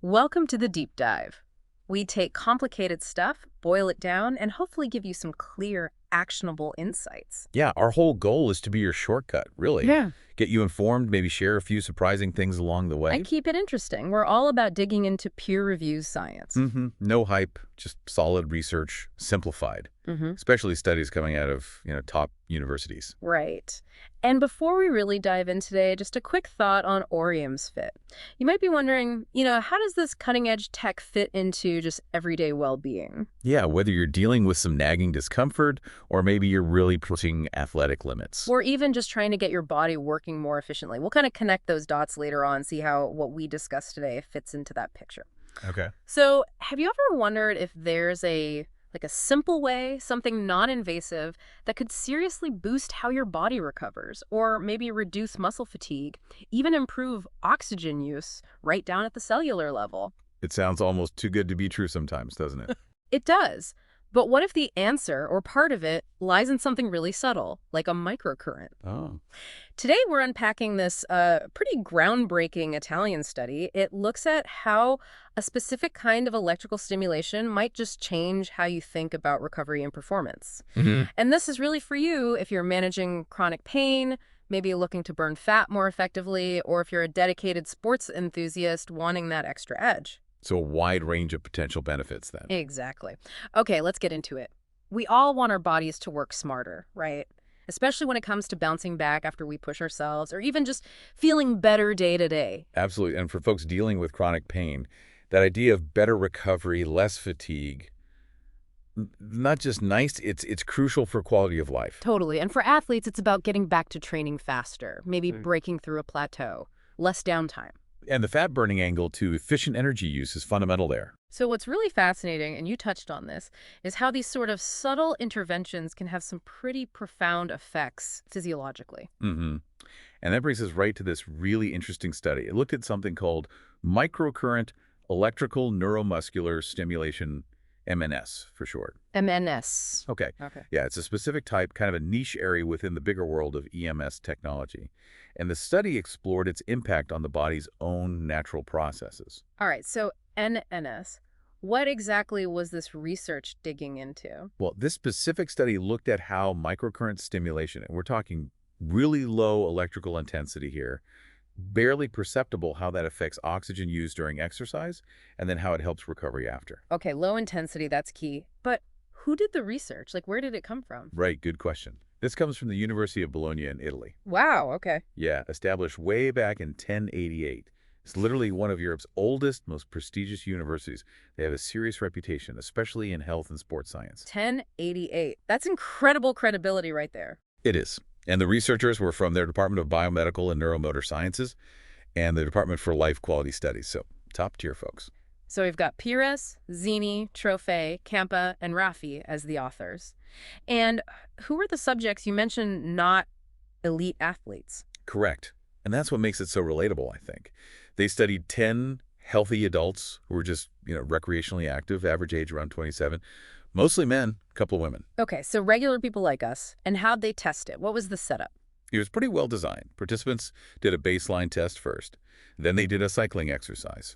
Welcome to the deep dive. We take complicated stuff, boil it down, and hopefully give you some clear, actionable insights. Yeah, our whole goal is to be your shortcut, really. Yeah. Get you informed, maybe share a few surprising things along the And way. keep it interesting. We're all about digging into peer-reviewed science. No hype, just solid research, simplified. Mm-hmm. Especially studies coming out of, top universities. Right. And before we really dive in today, just a quick thought on Orium's fit. You might be wondering, how does this cutting-edge tech fit into just everyday well-being? Yeah, whether you're dealing with some nagging discomfort or maybe you're really pushing athletic limits. Or even just trying to get your body working more efficiently. We'll kind of connect those dots later on, see how what we discussed today fits into that picture. Okay. So, have you ever wondered if there's a simple way, something non-invasive that could seriously boost how your body recovers, or maybe reduce muscle fatigue, even improve oxygen use right down at the cellular level? It sounds almost too good to be true sometimes, doesn't it? It does. But what if the answer, or part of it, lies in something really subtle, like a microcurrent? Oh. Today, we're unpacking this pretty groundbreaking Italian study. It looks at how a specific kind of electrical stimulation might just change how you think about recovery and performance. And this is really for you if you're managing chronic pain, maybe looking to burn fat more effectively, or if you're a dedicated sports enthusiast wanting that extra edge. So a wide range of potential benefits then. Exactly. Okay, let's get into it. We all want our bodies to work smarter, right? Especially when it comes to bouncing back after we push ourselves, or even just feeling better day to day. Absolutely. And for folks dealing with chronic pain, that idea of better recovery, less fatigue, not just nice, it's crucial for quality of life. Totally. And for athletes, it's about getting back to training faster, maybe breaking through a plateau, less downtime. And the fat burning angle to efficient energy use is fundamental there. So what's really fascinating, and you touched on this, is how these sort of subtle interventions can have some pretty profound effects physiologically. And that brings us right to this really interesting study. It looked at something called microcurrent electrical neuromuscular stimulation, MNS for short. MNS. Okay. Okay. Yeah, it's a specific type, kind of a niche area within the bigger world of EMS technology. And the study explored its impact on the body's own natural processes. All right, so NNS, what exactly was this research digging into? Well, this specific study looked at how microcurrent stimulation, and we're talking really low electrical intensity here, barely perceptible how that affects oxygen use during exercise, and then how it helps recovery after. Okay, low intensity, that's key. But who did the research? Where did it come from? Right, good question. This comes from the University of Bologna in Italy. Wow, okay. Yeah, established way back in 1088. It's literally one of Europe's oldest, most prestigious universities. They have a serious reputation, especially in health and sports science. 1088. That's incredible credibility right there. It is. And the researchers were from their Department of Biomedical and Neuromotor Sciences and the Department for Life Quality Studies. So top-tier folks. So we've got Pires, Zini, Trofe, Campa, and Raffi as the authors. And who were the subjects? You mentioned not elite athletes. Correct. And that's what makes it so relatable, I think. They studied 10 healthy adults who were just, recreationally active, average age around 27, mostly men, a couple of women. Okay, so regular people like us. And how'd they test it? What was the setup? It was pretty well designed. Participants did a baseline test first. Then they did a cycling exercise.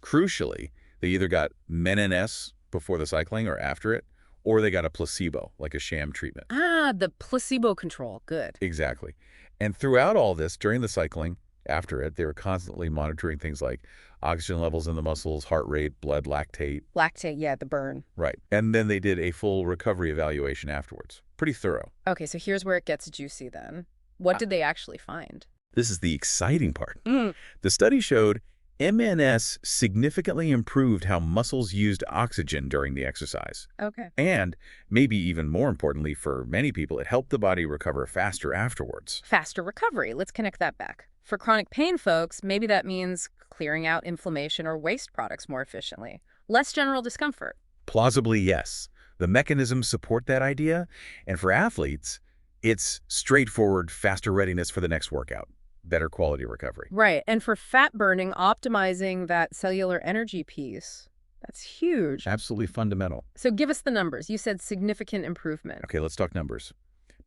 Crucially, they either got MNS before the cycling or after it, or they got a placebo, like a sham treatment. Ah, the placebo control. Good. Exactly. And throughout all this, during the cycling, after it, they were constantly monitoring things like oxygen levels in the muscles, heart rate, blood lactate. Lactate, yeah, the burn. Right. And then they did a full recovery evaluation afterwards. Pretty thorough. Okay, so here's where it gets juicy then. What did they actually find? This is the exciting part. The study showed MNS significantly improved how muscles used oxygen during the exercise. Okay. And maybe even more importantly for many people, it helped the body recover faster afterwards. Faster recovery. Let's connect that back. For chronic pain folks, maybe that means clearing out inflammation or waste products more efficiently. Less general discomfort. Plausibly, yes. The mechanisms support that idea. And for athletes, it's straightforward, faster readiness for the next workout. Better quality recovery. Right. And for fat burning, optimizing that cellular energy piece, that's huge. Absolutely fundamental. So give us the numbers. You said significant improvement. Okay, let's talk numbers.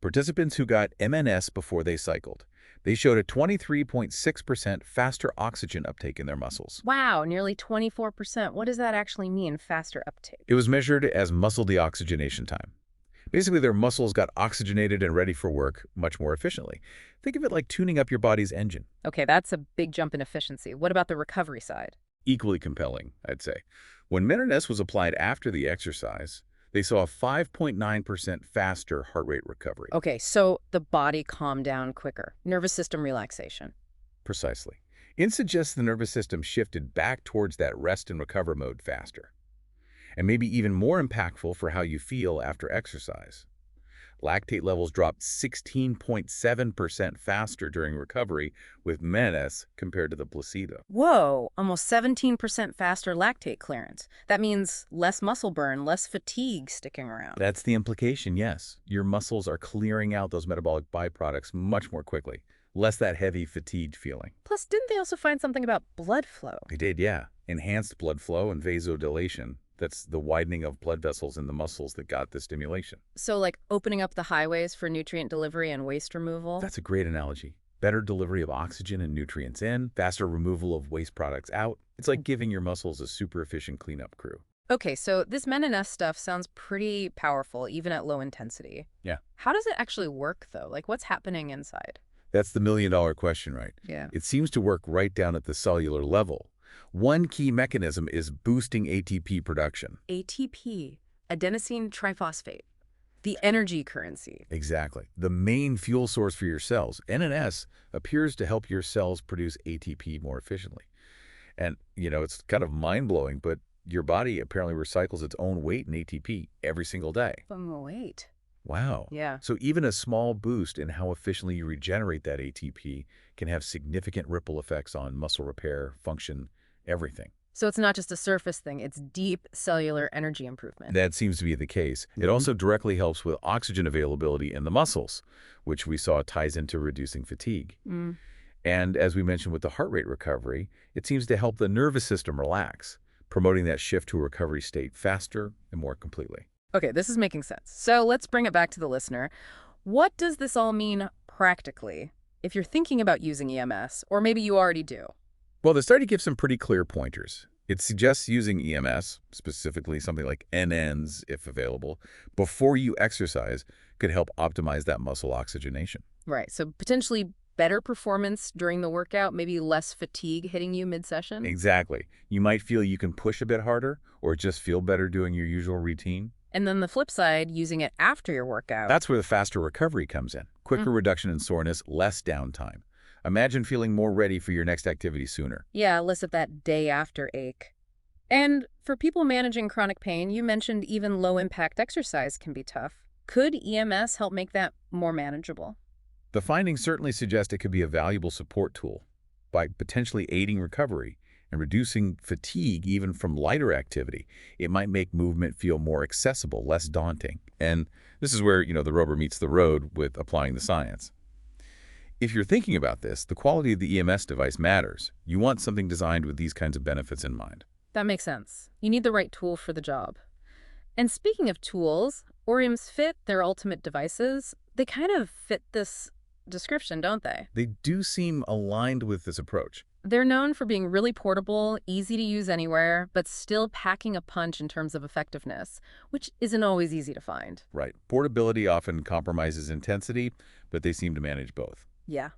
Participants who got MNS before they cycled, They showed a 23.6% faster oxygen uptake in their muscles. Wow, nearly 24%. What does that actually mean, faster uptake? It was measured as muscle deoxygenation time. Basically, their muscles got oxygenated and ready for work much more efficiently. Think of it like tuning up your body's engine. Okay, that's a big jump in efficiency. What about the recovery side? Equally compelling, I'd say. When Menoness was applied after the exercise, they saw a 5.9% faster heart rate recovery. Okay, so the body calmed down quicker. Nervous system relaxation. Precisely. It suggests the nervous system shifted back towards that rest and recover mode faster. And maybe even more impactful for how you feel after exercise. Lactate levels dropped 16.7% faster during recovery with Menoness compared to the placebo. Whoa, almost 17% faster lactate clearance. That means less muscle burn, less fatigue sticking around. That's the implication, yes. Your muscles are clearing out those metabolic byproducts much more quickly. Less that heavy, fatigued feeling. Plus, didn't they also find something about blood flow? They did, yeah. Enhanced blood flow and vasodilation. That's the widening of blood vessels in the muscles that got the stimulation. So like opening up the highways for nutrient delivery and waste removal? That's a great analogy. Better delivery of oxygen and nutrients in, faster removal of waste products out. It's like giving your muscles a super efficient cleanup crew. Okay, so this Menoness stuff sounds pretty powerful, even at low intensity. Yeah. How does it actually work, though? Like, what's happening inside? That's the million-dollar question, right? Yeah. It seems to work right down at the cellular level. One key mechanism is boosting ATP production. ATP, adenosine triphosphate, the energy currency. Exactly. The main fuel source for your cells, NNS, appears to help your cells produce ATP more efficiently. And, it's kind of mind-blowing, but your body apparently recycles its own weight in ATP every single day. Oh, wait. Wow. Yeah. So even a small boost in how efficiently you regenerate that ATP can have significant ripple effects on muscle repair, function, everything. So it's not just a surface thing, it's deep cellular energy improvement. That seems to be the case. It also directly helps with oxygen availability in the muscles, which we saw ties into reducing fatigue. And as we mentioned with the heart rate recovery, it seems to help the nervous system relax, promoting that shift to a recovery state faster and more completely. Okay, this is making sense. So let's bring it back to the listener. What does this all mean practically if you're thinking about using EMS, or maybe you already do? Well, the study gives some pretty clear pointers. It suggests using EMS, specifically something like NNs if available, before you exercise could help optimize that muscle oxygenation. Right, so potentially better performance during the workout, maybe less fatigue hitting you mid-session? Exactly. You might feel you can push a bit harder or just feel better doing your usual routine. And then the flip side, using it after your workout. That's where the faster recovery comes in. Quicker reduction in soreness, less downtime. Imagine feeling more ready for your next activity sooner. Yeah, less of that day after ache. And for people managing chronic pain, you mentioned even low-impact exercise can be tough. Could EMS help make that more manageable? The findings certainly suggest it could be a valuable support tool by potentially aiding recovery and reducing fatigue even from lighter activity. It might make movement feel more accessible, less daunting. And this is where, the rubber meets the road with applying the science. If you're thinking about this, the quality of the EMS device matters. You want something designed with these kinds of benefits in mind. That makes sense. You need the right tool for the job. And speaking of tools, Orium's Fit, their ultimate devices, they kind of fit this description, don't they? They do seem aligned with this approach. They're known for being really portable, easy to use anywhere, but still packing a punch in terms of effectiveness, which isn't always easy to find. Right. Portability often compromises intensity, but they seem to manage both. Yeah.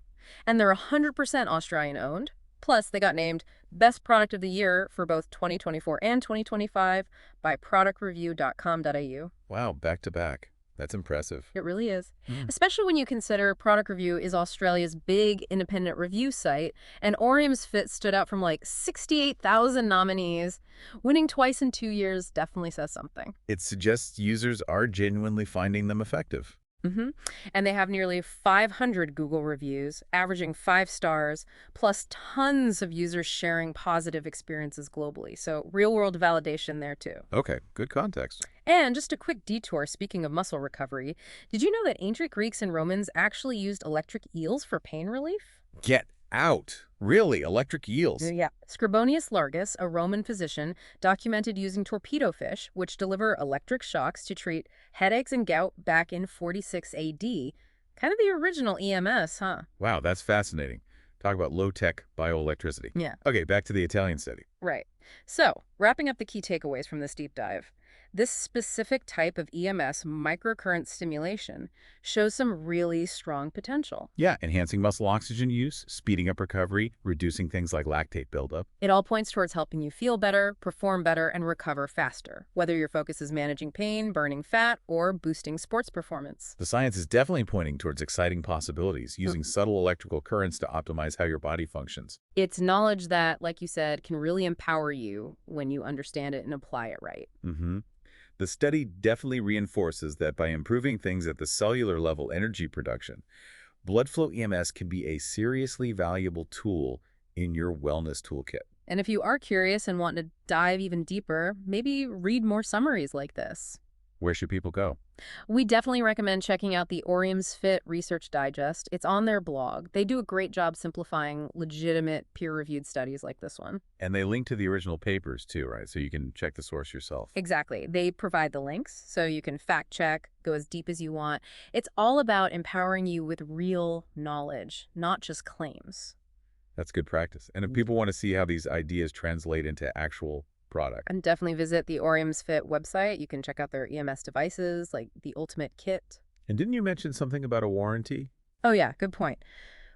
And they're 100% Australian-owned. Plus, they got named Best Product of the Year for both 2024 and 2025 by productreview.com.au. Wow, back to back. That's impressive. It really is. Especially when you consider Product Review is Australia's big independent review site, and Orium's Fit stood out from like 68,000 nominees. Winning twice in 2 years definitely says something. It suggests users are genuinely finding them effective. And they have nearly 500 Google reviews, averaging 5 stars, plus tons of users sharing positive experiences globally. So real-world validation there, too. Okay, good context. And just a quick detour, speaking of muscle recovery, did you know that ancient Greeks and Romans actually used electric eels for pain relief? Get out. Really? Electric eels? Yeah. Scribonius Largus, a Roman physician, documented using torpedo fish, which deliver electric shocks to treat headaches and gout back in 46 AD, Kind of the original EMS, huh? Wow, that's fascinating. Talk about low-tech bioelectricity. Yeah. Okay, back to the Italian study. Right. So, wrapping up the key takeaways from this deep dive, this specific type of EMS microcurrent stimulation shows some really strong potential. Yeah, enhancing muscle oxygen use, speeding up recovery, reducing things like lactate buildup. It all points towards helping you feel better, perform better, and recover faster, whether your focus is managing pain, burning fat, or boosting sports performance. The science is definitely pointing towards exciting possibilities, using subtle electrical currents to optimize how your body functions. It's knowledge that, like you said, can really empower you when you understand it and apply it right. Mm-hmm. The study definitely reinforces that by improving things at the cellular level energy production, blood flow EMS can be a seriously valuable tool in your wellness toolkit. And if you are curious and want to dive even deeper, maybe read more summaries like this. Where should people go? We definitely recommend checking out the Orium's Fit Research Digest. It's on their blog. They do a great job simplifying legitimate peer-reviewed studies like this one. And they link to the original papers too, right? So you can check the source yourself. Exactly. They provide the links so you can fact check, go as deep as you want. It's all about empowering you with real knowledge, not just claims. That's good practice. And if people want to see how these ideas translate into actual product. And definitely visit the Orium's Fit website. You can check out their EMS devices, like the Ultimate Kit. And didn't you mention something about a warranty? Oh yeah, good point.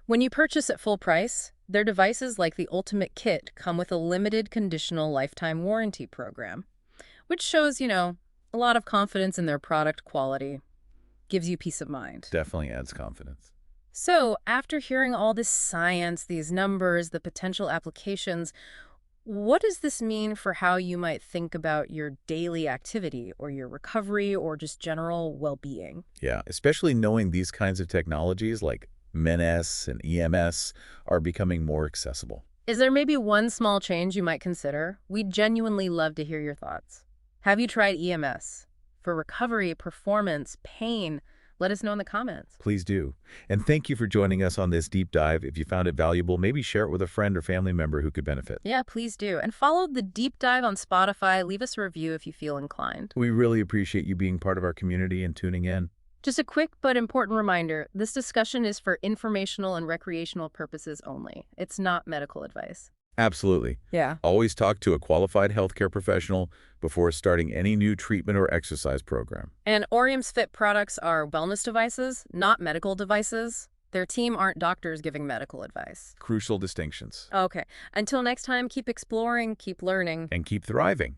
When you purchase at full price, their devices like the Ultimate Kit come with a limited conditional lifetime warranty program, which shows, a lot of confidence in their product quality, gives you peace of mind. Definitely adds confidence. So after hearing all this science, these numbers, the potential applications, what does this mean for how you might think about your daily activity or your recovery or just general well-being? Yeah, especially knowing these kinds of technologies like MENS and EMS are becoming more accessible. Is there maybe one small change you might consider? We'd genuinely love to hear your thoughts. Have you tried EMS? For recovery, performance, pain, let us know in the comments. Please do. And thank you for joining us on this deep dive. If you found it valuable, maybe share it with a friend or family member who could benefit. Yeah, please do. And follow the deep dive on Spotify. Leave us a review if you feel inclined. We really appreciate you being part of our community and tuning in. Just a quick but important reminder, this discussion is for informational and recreational purposes only. It's not medical advice. Absolutely. Yeah. Always talk to a qualified healthcare professional before starting any new treatment or exercise program. And Orium's Fit products are wellness devices, not medical devices. Their team aren't doctors giving medical advice. Crucial distinctions. Okay. Until next time, keep exploring, keep learning. And keep thriving.